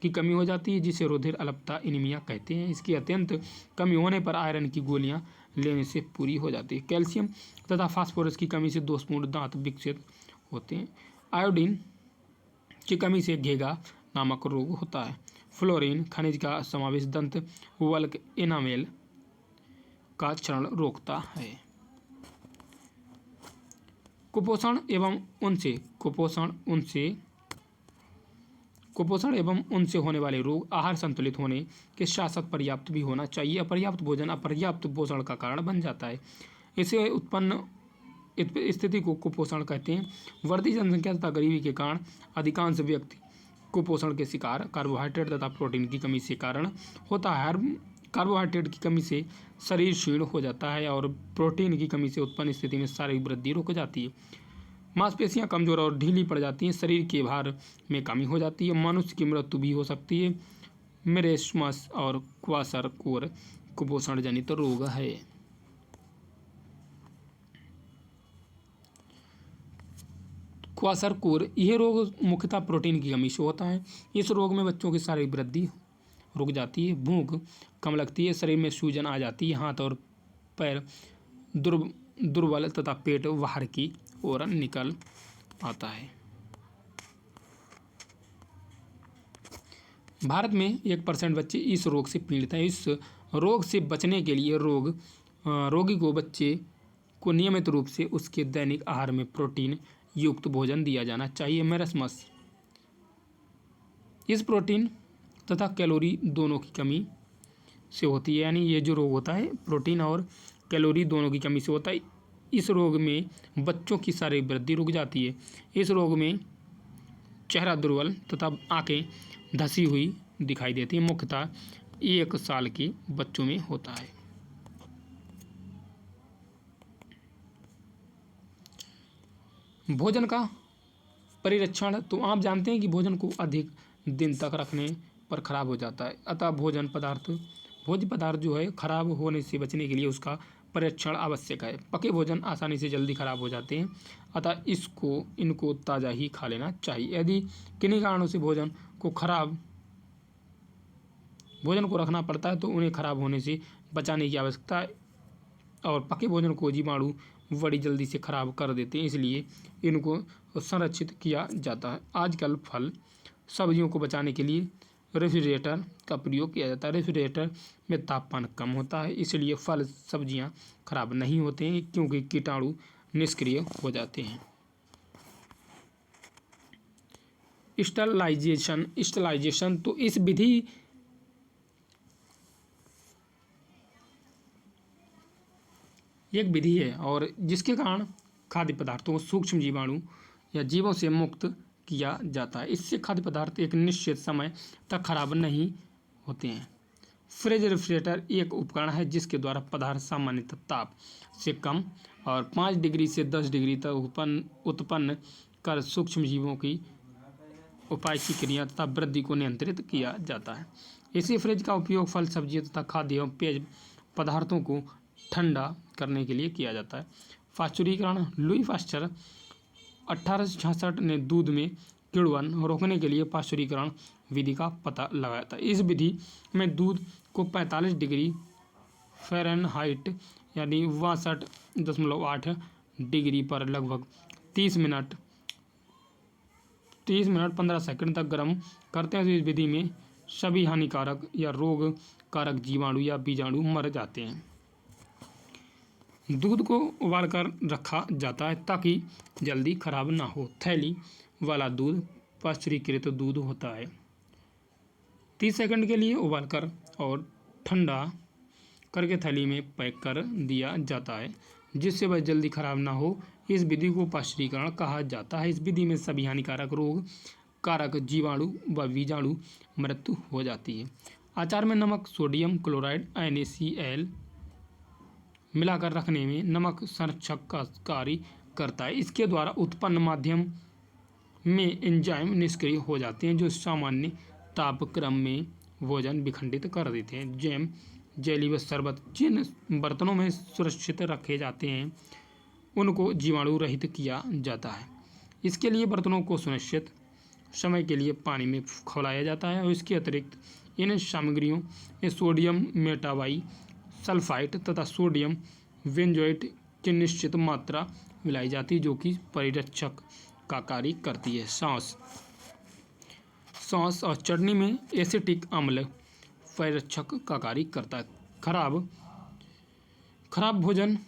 की कमी हो जाती है, जिसे रुधिर अल्पता एनीमिया कहते हैं। इसकी अत्यंत कमी होने पर आयरन की गोलियां लेने से पूरी हो जाती है। कैल्शियम तथा फास्फोरस की कमी से दोषपूर्ण दांत विकसित होते हैं। आयोडीन की कमी से घेगा नामक रोग होता है। फ्लोरीन खनिज का समावेश दंत वल्क एनामेल का क्षरण रोकता है। कुपोषण एवं उनसे होने वाले रोग, आहार संतुलित होने के साथ साथ पर्याप्त भी होना चाहिए। अपर्याप्त भोजन अपर्याप्त पोषण का कारण बन जाता है। इसे उत्पन्न स्थिति को कुपोषण कहते हैं। बढ़ती जनसंख्या तथा गरीबी के कारण अधिकांश व्यक्ति कुपोषण के शिकार कार्बोहाइड्रेट तथा प्रोटीन की कमी से कारण होता है। कार्बोहाइड्रेट की कमी से शरीर क्षीण हो जाता है और प्रोटीन की कमी से उत्पन्न स्थिति में शारीरिक वृद्धि रुक जाती है। मांसपेशियां कमजोर और ढीली पड़ जाती हैं। शरीर के भार में कमी हो जाती है। मनुष्य की मृत्यु भी हो सकती है। मेरेस्मस और क्वाशरकोर कुपोषण जनित रोग है। क्वाशरकोर यह रोग मुख्यतः प्रोटीन की कमी से होता है। इस रोग में बच्चों की शारीरिक वृद्धि रुक जाती है, भूख कम लगती है, शरीर में सूजन आ जाती है, हाथ और पैर दुर्बल तथा पेट बाहर की ओर निकल आता है। भारत में 1% बच्चे इस रोग से पीड़ित हैं। इस रोग से बचने के लिए रोगी को बच्चे को नियमित रूप से उसके दैनिक आहार में प्रोटीन युक्त भोजन दिया जाना चाहिए। मेरेस्मस इस प्रोटीन तथा कैलोरी दोनों की कमी से होती है। यानी ये जो रोग होता है प्रोटीन और कैलोरी दोनों की कमी से होता है। इस रोग में बच्चों की शारीरिक वृद्धि रुक जाती है। इस रोग में चेहरा दुर्बल तथा आंखें धसी हुई दिखाई देती है। मुख्यतः 1 साल के बच्चों में होता है। भोजन का परिरक्षण, तो आप जानते हैं कि भोजन को अधिक दिन तक रखने पर खराब हो जाता है। अतः भोज्य पदार्थ जो है खराब होने से बचने के लिए उसका परिरक्षण आवश्यक है। पके भोजन आसानी से जल्दी खराब हो जाते हैं, अतः इनको ताज़ा ही खा लेना चाहिए। यदि किन्हीं कारणों से भोजन को रखना पड़ता है तो उन्हें खराब होने से बचाने की आवश्यकता है। और पके भोजन को जीवाणु बड़ी जल्दी से खराब कर देते हैं, इसलिए इनको संरक्षित किया जाता है। आजकल फल सब्जियों को बचाने के लिए रेफ्रिजरेटर का प्रयोग किया जाता है। रेफ्रिजरेटर में तापमान कम होता है, इसलिए फल सब्जियां खराब नहीं होते हैं, क्योंकि कीटाणु निष्क्रिय हो जाते हैं। स्टरलाइजेशन, तो इस विधि एक विधि है और जिसके कारण खाद्य पदार्थों को सूक्ष्म जीवाणु या जीवों से मुक्त किया जाता है। इससे खाद्य पदार्थ एक निश्चित समय तक खराब नहीं होते हैं। फ्रिज रेफ्रिजरेटर एक उपकरण है जिसके द्वारा पदार्थ सामान्य ताप से कम और 5 डिग्री से 10 डिग्री तक उत्पन्न कर सूक्ष्म जीवों की उपाय की क्रिया तथा वृद्धि को नियंत्रित किया जाता है। इसी फ्रिज का उपयोग फल, सब्जियों तथा खाद्य एवं पेय पदार्थों को ठंडा करने के लिए किया जाता है। पाश्चुरीकरण। लुई पाश्चर 1866 ने दूध में किण्वन रोकने के लिए पाश्चुरीकरण विधि का पता लगाया था। इस विधि में दूध को 45 डिग्री फ़ारेनहाइट यानी 62.8 डिग्री पर लगभग 30 मिनट 15 सेकंड तक गर्म करते हैं। तो इस विधि में सभी हानिकारक या रोग कारक जीवाणु या बीजाणु मर जाते हैं। दूध को उबालकर रखा जाता है ताकि जल्दी खराब ना हो। थैली वाला दूध पाश्चुरीकृत दूध होता है। 30 सेकंड के लिए उबालकर और ठंडा करके थैली में पैक कर दिया जाता है जिससे वह जल्दी खराब ना हो। इस विधि को पाश्चुरीकरण कहा जाता है। इस विधि में सभी हानिकारक रोग कारक जीवाणु व बीजाणु मृत्यु हो जाती है। अचार में नमक, सोडियम क्लोराइड, NaCl मिलाकर रखने में नमक संरक्षक का कार्य करता है। इसके द्वारा उत्पन्न माध्यम में एंजाइम निष्क्रिय हो जाते हैं जो सामान्य तापक्रम में भोजन विखंडित कर देते हैं। जैम, जेली व शरबत जिन बर्तनों में सुरक्षित रखे जाते हैं उनको जीवाणु रहित किया जाता है। इसके लिए बर्तनों को सुनिश्चित समय के लिए पानी में खौलाया जाता है और इसके अतिरिक्त इन सामग्रियों में सोडियम मेटाबाई सल्फाइड तथा सोडियम बेंजोएट की निश्चित मात्रा मिलाई जाती है जो कि परिरक्षक का कार्य करती है। सॉस और चटनी में एसिटिक अम्ल परिरक्षक का कार्य करता है। खराब भोजन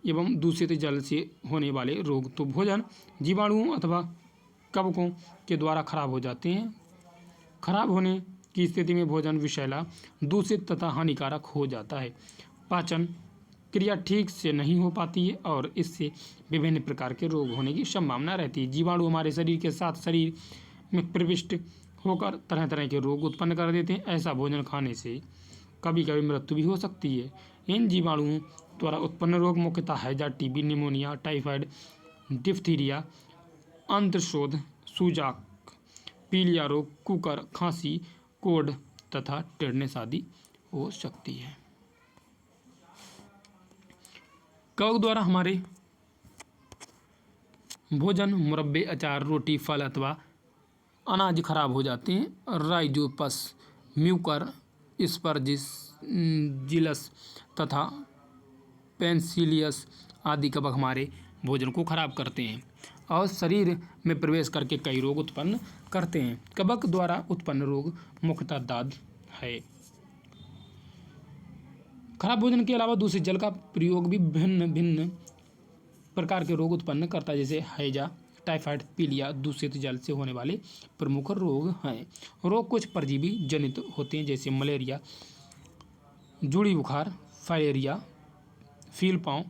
एवं दूषित जल से होने वाले रोग। तो भोजन जीवाणुओं अथवा कवकों के द्वारा खराब हो जाते हैं। खराब होने की स्थिति में भोजन विषैला, दूषित तथा हानिकारक हो जाता है। पाचन क्रिया ठीक से नहीं हो पाती है और इससे विभिन्न प्रकार के रोग होने की संभावना रहती है। जीवाणु हमारे शरीर के साथ शरीर में प्रविष्ट होकर तरह तरह के रोग उत्पन्न कर देते हैं। ऐसा भोजन खाने से कभी कभी मृत्यु भी हो सकती है। इन जीवाणुओं द्वारा उत्पन्न रोग मुख्यतः हैजा, टीबी, निमोनिया, टाइफाइड, डिप्थीरिया, अंत्रशोथ, सूजाक, पीलिया रोग, कुकर, खांसी, कोढ़ तथा टेटनेस आदि हो सकती है। कवक द्वारा हमारे भोजन, मुरब्बे, अचार, रोटी, फल अथवा अनाज खराब हो जाते हैं। राइजोपस, म्यूकर, स्पर्जिलस तथा पेनिसिलियस आदि कवक हमारे भोजन को खराब करते हैं और शरीर में प्रवेश करके कई रोग उत्पन्न करते हैं। कवक द्वारा उत्पन्न रोग मुख्यतः दाद है। खराब भोजन के अलावा दूषित जल का प्रयोग भी भिन्न भिन्न प्रकार के रोग उत्पन्न करता है, जैसे हैजा, टाइफाइड, पीलिया दूषित जल से होने वाले प्रमुख रोग हैं। रोग कुछ परजीवी जनित होते हैं जैसे मलेरिया, जूड़ी बुखार, फाइलेरिया, फीलपांव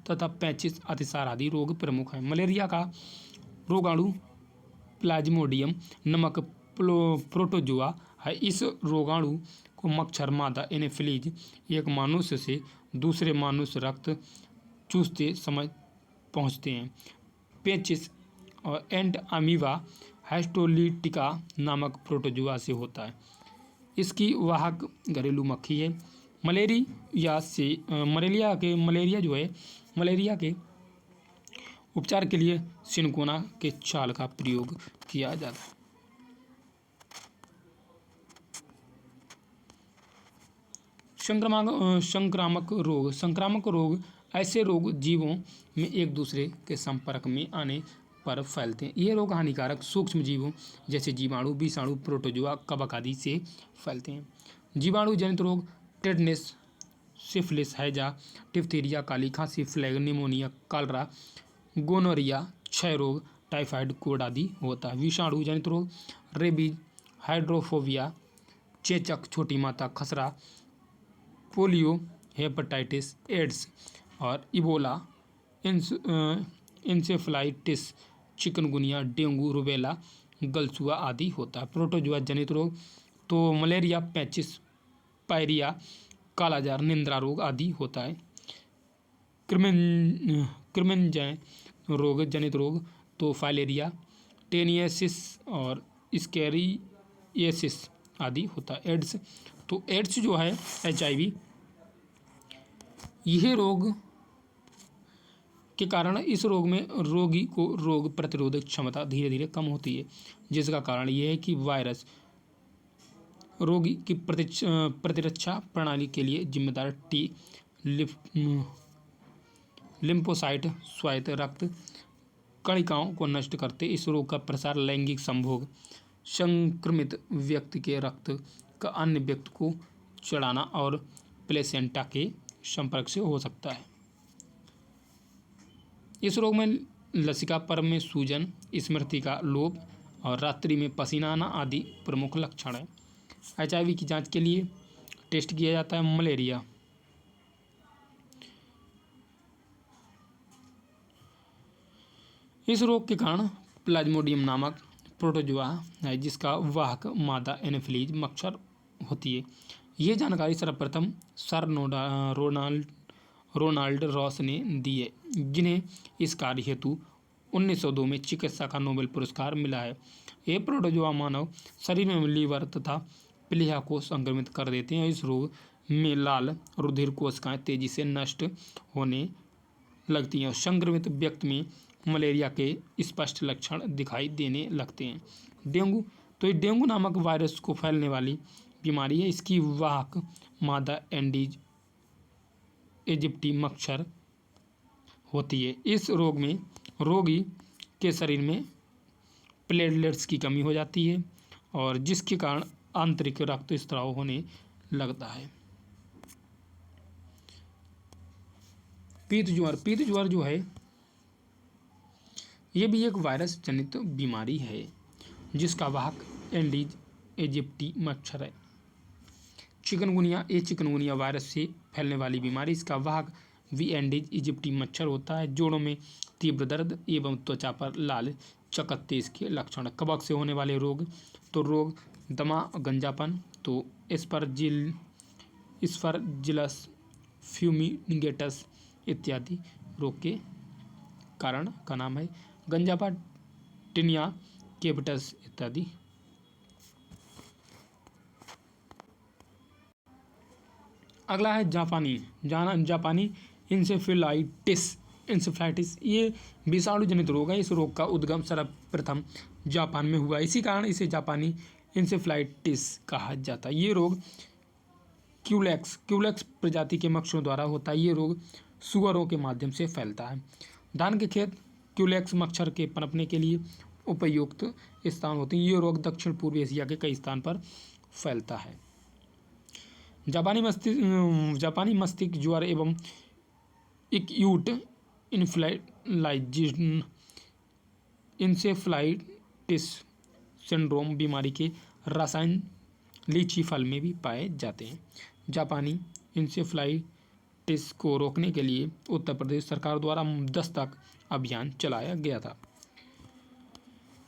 तथा पैचिस, अतिसार आदि रोग प्रमुख हैं। मलेरिया का रोगाणु प्लाज्मोडियम नामक प्रोटोजोआ है। इस रोगाणु को मच्छर, मादा एनोफिलीज एक मनुष्य से दूसरे मनुष्य रक्त चूसते समय पहुँचते हैं। पेचिस और एंट अमीबा हिस्टोलिटिका नामक प्रोटोजोआ से होता है। इसकी वाहक घरेलू मक्खी है। मलेरिया के उपचार के लिए सिनकोना के छाल का प्रयोग किया जाता है। संक्रामक रोग ऐसे रोग जीवों में एक दूसरे के संपर्क में आने पर फैलते हैं। ये रोग हानिकारक सूक्ष्म जीवों जैसे जीवाणु, विषाणु, प्रोटोजोआ, कवक आदि से फैलते हैं। जीवाणु जनित रोग टेटनेस, सिफिलिस, हैजा, डिप्थीरिया, काली खांसी, फ्लैग, निमोनिया, कॉलरा, गोनोरिया, क्षय रोग, टाइफाइड, कोढ़ आदि होता है। विषाणु जनित रोग रेबीज, हाइड्रोफोबिया, चेचक, छोटी माता, खसरा, पोलियो, हेपेटाइटिस, एड्स और Ebola, encephalitis, chikungunya, dengue, rubella, गलसुआ आदि होता है। प्रोटोजुआ जनित रोग तो मलेरिया, पेचिस, पायरिया, कालाजार, निंद्रा रोग आदि होता है। कृमिनजय रोग जनित रोग तो फाइलेरिया, टेनियसिस और स्कैरिएसिस आदि होता है। एड्स तो एड्स जो है HIV, यह रोग के कारण इस रोग में रोगी को रोग प्रतिरोधक क्षमता धीरे धीरे कम होती है, जिसका कारण यह है कि वायरस रोगी की प्रतिरक्षा प्रणाली के लिए जिम्मेदार टी लिम्फोसाइट स्वायत्त रक्त कणिकाओं को नष्ट करते। इस रोग का प्रसार लैंगिक संभोग, संक्रमित व्यक्ति के रक्त का अन्य व्यक्ति को चढ़ाना और प्लेसेंटा के संपर्क से हो सकता है। इस रोग में लसिका पर्व में सूजन, स्मृति का लोप और रात्रि में पसीना आना आदि प्रमुख लक्षण है। HIV की जांच के लिए टेस्ट किया जाता है मलेरिया। इस रोग के कारण प्लाज्मोडियम नामक प्रोटोजुआ है, जिसका वाहक मादा एनोफिलीज मच्छर होती है। ये जानकारी सर्वप्रथम सर रोनाल्ड रॉस ने दी है, जिन्हें इस कार्य हेतु 1902 में चिकित्सा का नोबेल पुरस्कार मिला है। ये प्रोटोजुआ मानव शरीर में लीवर तथा प्लीहा को संक्रमित कर देते हैं। इस रोग में लाल रुधिर कोशिकाएं तेजी से नष्ट होने लगती हैं और संक्रमित व्यक्ति में मलेरिया के स्पष्ट लक्षण दिखाई देने लगते हैं। डेंगू तो ये डेंगू नामक वायरस को फैलने वाली बीमारी है। इसकी वाहक मादा एंडीज इजिप्टी मच्छर होती है। इस रोग में रोगी के शरीर में प्लेटलेट्स की कमी हो जाती है और जिसके कारण आंतरिक रक्त स्राव होने लगता है। पीत ज्वर जो है ये भी एक वायरस जनित बीमारी है, जिसका वाहक एंडीज इजिप्टी मच्छर है। चिकनगुनिया वायरस से फैलने वाली बीमारी, इसका वाहक वी एंडीज इजिप्टी मच्छर होता है। जोड़ों में तीव्र दर्द एवं त्वचा पर लाल चकत्ते इसके लक्षण। कवक से होने वाले रोग तो रोग दमा, गंजापन तो स्परजिलस फ्यूमिगेटस इत्यादि रोग के कारण का नाम है। गंजापा, टिनिया कैपिटस इत्यादि। अगला है जापानी इंसेफ्लाइटिस। ये विषाणु जनित रोग है। इस रोग का उद्गम सर्वप्रथम जापान में हुआ, इसी कारण इसे जापानी इंसेफ्लाइटिस कहा जाता है। ये रोग क्यूलेक्स प्रजाति के मच्छरों द्वारा होता है। ये रोग सुअरों के माध्यम से फैलता है। धान के खेत क्यूलेक्स मच्छर के पनपने के लिए उपयुक्त स्थान होते हैं। ये रोग दक्षिण पूर्व एशिया के कई स्थान पर फैलता है। जापानी मस्तिष्क ज्वर एवं एक्यूट इंसेफ्लाइटिस सिंड्रोम बीमारी के रसायन लीची फल में भी पाए जाते हैं। जापानी इंसेफ्लाइटिस को रोकने के लिए उत्तर प्रदेश सरकार द्वारा दस्तक अभियान चलाया गया था।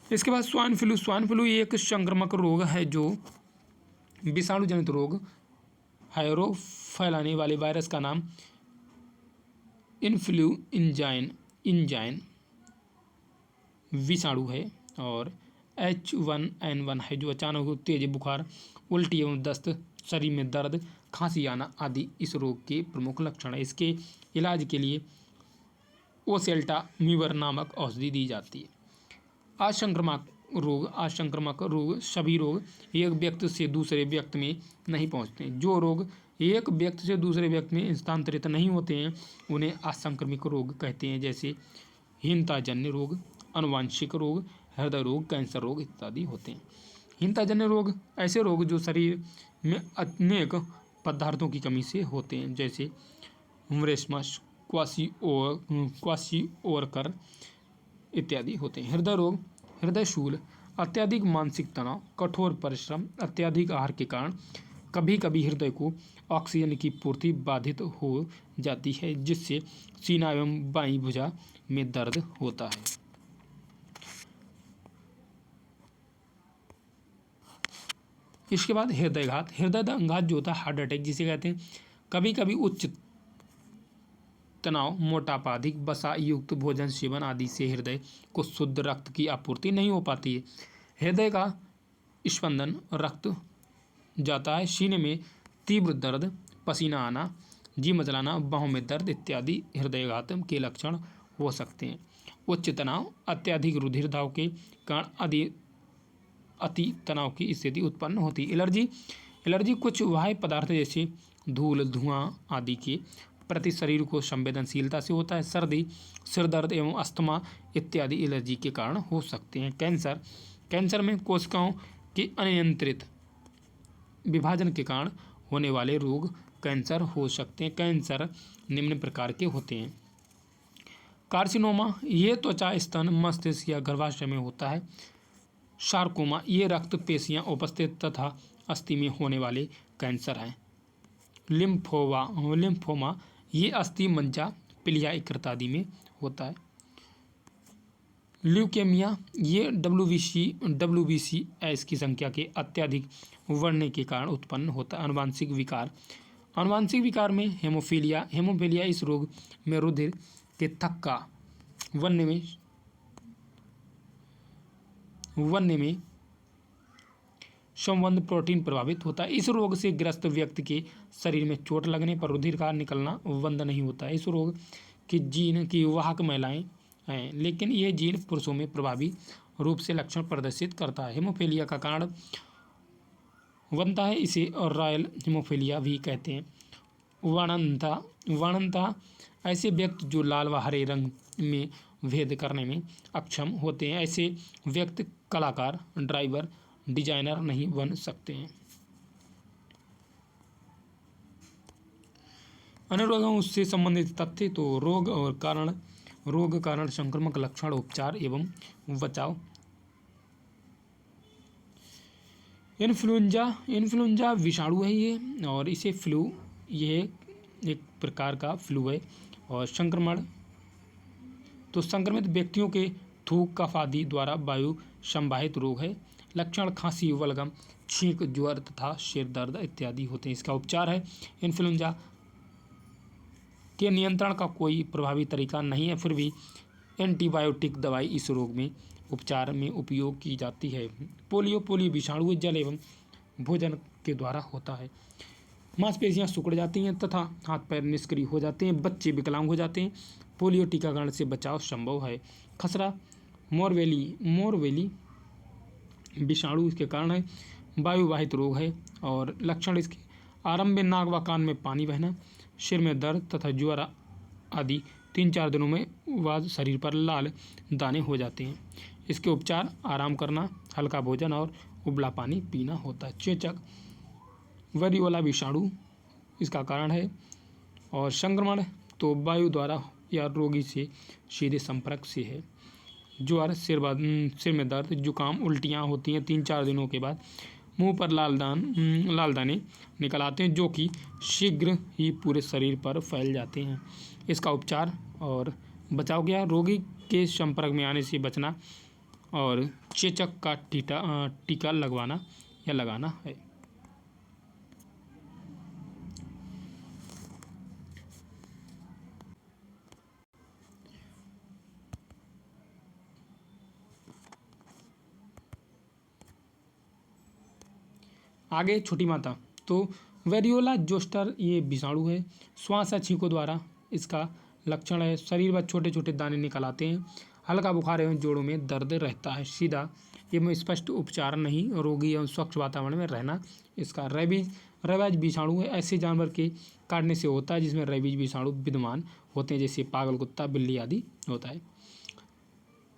इसके बाद स्वाइन फ्लू एक संक्रामक रोग है जो विषाणु जनित रोग है। रोग फैलाने वाले वायरस का नाम इंजाइन विषाणु है और H1N1 है, जो अचानक तेज बुखार, उल्टी एवं दस्त, शरीर में दर्द, खांसी आना आदि इस रोग के प्रमुख लक्षण है। इसके इलाज के लिए ओसेल्टामिवर नामक औषधि दी जाती है। असंक्रामक रोग सभी रोग एक व्यक्ति से दूसरे व्यक्ति में नहीं पहुंचते। जो रोग एक व्यक्ति से दूसरे व्यक्ति में स्थानांतरित नहीं होते हैं उन्हें असंक्रामक रोग कहते हैं, जैसे हीनताजन्य रोग, आनुवांशिक रोग, हृदय रोग, कैंसर रोग इत्यादि होते हैं। हीनताजन्य रोग ऐसे रोग जो शरीर में अनेक पदार्थों की कमी से होते हैं, जैसे मरेस्मस, क्वाशिओरकर इत्यादि होते हैं। हृदय रोग हृदय शूल, अत्यधिक मानसिक तनाव, कठोर परिश्रम, अत्यधिक आहार के कारण कभी कभी हृदय को ऑक्सीजन की पूर्ति बाधित हो जाती है, जिससे सीना एवं बाईं भुजा में दर्द होता है। इसके बाद हृदयघात। हृदयघात जो होता है हार्ट अटैक जिसे कहते हैं। कभी कभी उच्च तनाव, मोटापा, अधिक वसा युक्त भोजन सेवन आदि से हृदय को शुद्ध रक्त की आपूर्ति नहीं हो पाती है। हृदय का स्पंदन रक्त जाता है, सीने में तीव्र दर्द, पसीना आना, जी मचलाना, बाहों में दर्द इत्यादि हृदयघात के लक्षण हो सकते हैं। उच्च तनाव, अत्यधिक रुधिर दाब के कारण अति तनाव की स्थिति उत्पन्न होती है। एलर्जी कुछ बाह्य पदार्थ जैसे धूल, धुआं आदि के प्रति शरीर को संवेदनशीलता से होता है। सर्दी, सिर दर्द एवं अस्थमा इत्यादि एलर्जी के कारण हो सकते हैं। कैंसर में कोशिकाओं के अनियंत्रित विभाजन के कारण होने वाले रोग कैंसर हो सकते हैं। कैंसर निम्न प्रकार के होते हैं। कार्सिनोमा, ये त्वचा, स्तन, मस्तिष्क या गर्भाशय में होता है। सार्कोमा, ये रक्त पेशियां उपस्थित तथा अस्थि में होने वाले कैंसर हैं। लिम्फोमा, ये अस्थि, मज्जा, प्लीहा, यकृत आदि में होता है। ल्यूकेमिया, ये WBC एस की संख्या के अत्यधिक बढ़ने के कारण उत्पन्न होता है। आनुवांशिक विकार में हेमोफीलिया इस रोग में रुधिर के थक्का बनने में संबंध प्रोटीन प्रभावित होता है। इस रोग से ग्रस्त व्यक्ति के शरीर में चोट लगने पर रुधिर का निकलना बंद नहीं होता है। इस रोग के जीन की वाहक महिलाएं हैं, लेकिन यह जीन पुरुषों में प्रभावी रूप से लक्षण प्रदर्शित करता है। हेमोफीलिया का कारण बनता है, इसे रॉयल हेमोफीलिया भी कहते हैं। वर्णनता, ऐसे व्यक्ति जो लाल व हरे रंग में भेद करने में अक्षम होते हैं, ऐसे व्यक्ति कलाकार, ड्राइवर, डिजाइनर नहीं बन सकते हैं। अन्य रोगों से संबंधित तथ्य, तो रोग कारण संक्रामक लक्षण, उपचार एवं बचाव। इन्फ्लुएंजा विषाणु है ये, और इसे ये एक प्रकार का फ्लू है। और संक्रमित व्यक्तियों के थूक, कफ आदि द्वारा वायु संवाहित रोग है। लक्षण खांसी, बलगम, छींक, ज्वर तथा सिर दर्द इत्यादि होते हैं। इसका उपचार है। इन्फ्लुएंजा के नियंत्रण का कोई प्रभावी तरीका नहीं है, फिर भी एंटीबायोटिक दवाई इस रोग में उपचार में उपयोग की जाती है। पोलियो विषाणु जल एवं भोजन के द्वारा होता है। मांसपेशियां सिकुड़ जाती हैं तथा हाथ पैर निष्क्रिय हो जाते हैं। बच्चे विकलांग हो जाते हैं। पोलियो टीकाकरण से बचाव संभव है। खसरा, मोरवेली विषाणु इसके कारण है। वायुवाहित रोग है और लक्षण इसके आरंभ में नाक व कान में पानी बहना, सिर में दर्द तथा ज्वर आदि 3-4 दिनों में बाद शरीर पर लाल दाने हो जाते हैं। इसके उपचार आराम करना, हल्का भोजन और उबला पानी पीना होता है। चेचक, वेरियोला विषाणु इसका कारण है और संक्रमण तो वायु द्वारा या रोगी से सीधे संपर्क से है। ज्वर, सिर में दर्द, जुकाम, उल्टियाँ होती हैं 3-4 दिनों के बाद। मुंह पर लाल दाने निकल आते हैं जो कि शीघ्र ही पूरे शरीर पर फैल जाते हैं। इसका उपचार और बचाव क्या? रोगी के संपर्क में आने से बचना और चेचक का टीका लगवाना या लगाना है। आगे छोटी माता, तो वेरियोला जोस्टर ये विषाणु है। श्वास या छींकों द्वारा इसका लक्षण है। शरीर में छोटे छोटे दाने निकल आते हैं। हल्का बुखार एवं जोड़ों में दर्द रहता है। सीधा एवं स्पष्ट उपचार नहीं, रोगी एवं स्वच्छ वातावरण में रहना। इसका रेबीज विषाणु है। ऐसे जानवर के काटने से होता है जिसमें रेबीज विषाणु विद्यमान होते हैं, जैसे पागल कुत्ता, बिल्ली आदि होता है।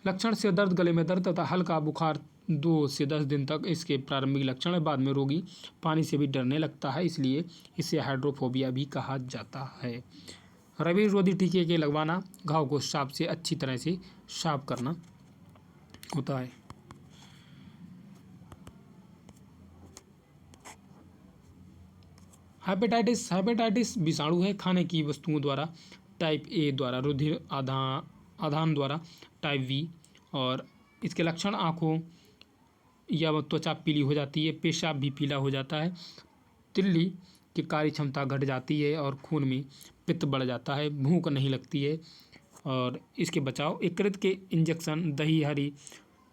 लक्षण से दर्द, गले में दर्द तथा हल्का बुखार 2 से 10 दिन तक इसके प्रारंभिक लक्षण है। बाद में रोगी पानी से भी डरने लगता है, इसलिए इसे हाइड्रोफोबिया भी कहा जाता है। रेबीज रोधी टीके के लगवाना, घाव को साफ से अच्छी तरह से साफ करना होता है। हेपेटाइटिस विषाणु है। खाने की वस्तुओं द्वारा टाइप ए द्वारा, रुधिर आधान द्वारा टाइप बी। और इसके लक्षण आँखों या त्वचा पीली हो जाती है, पेशाब भी पीला हो जाता है, तिल्ली की कार्य क्षमता घट जाती है और खून में पित्त बढ़ जाता है, भूख नहीं लगती है। और इसके बचाव यकृत के इंजेक्शन, दही, हरी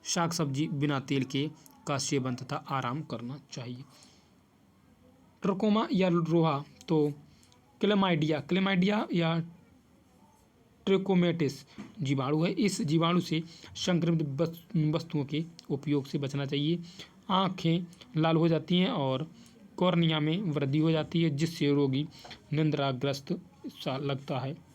शाक सब्जी बिना तेल के का सेवन तथा आराम करना चाहिए। ट्रकोमा या रोहा तो क्लेमाइडिया या ट्रिकोमेटिस जीवाणु है। इस जीवाणु से संक्रमित वस्तुओं के उपयोग से बचना चाहिए। आँखें लाल हो जाती हैं और कॉर्निया में वृद्धि हो जाती है, जिससे रोगी निंद्राग्रस्त सा लगता है।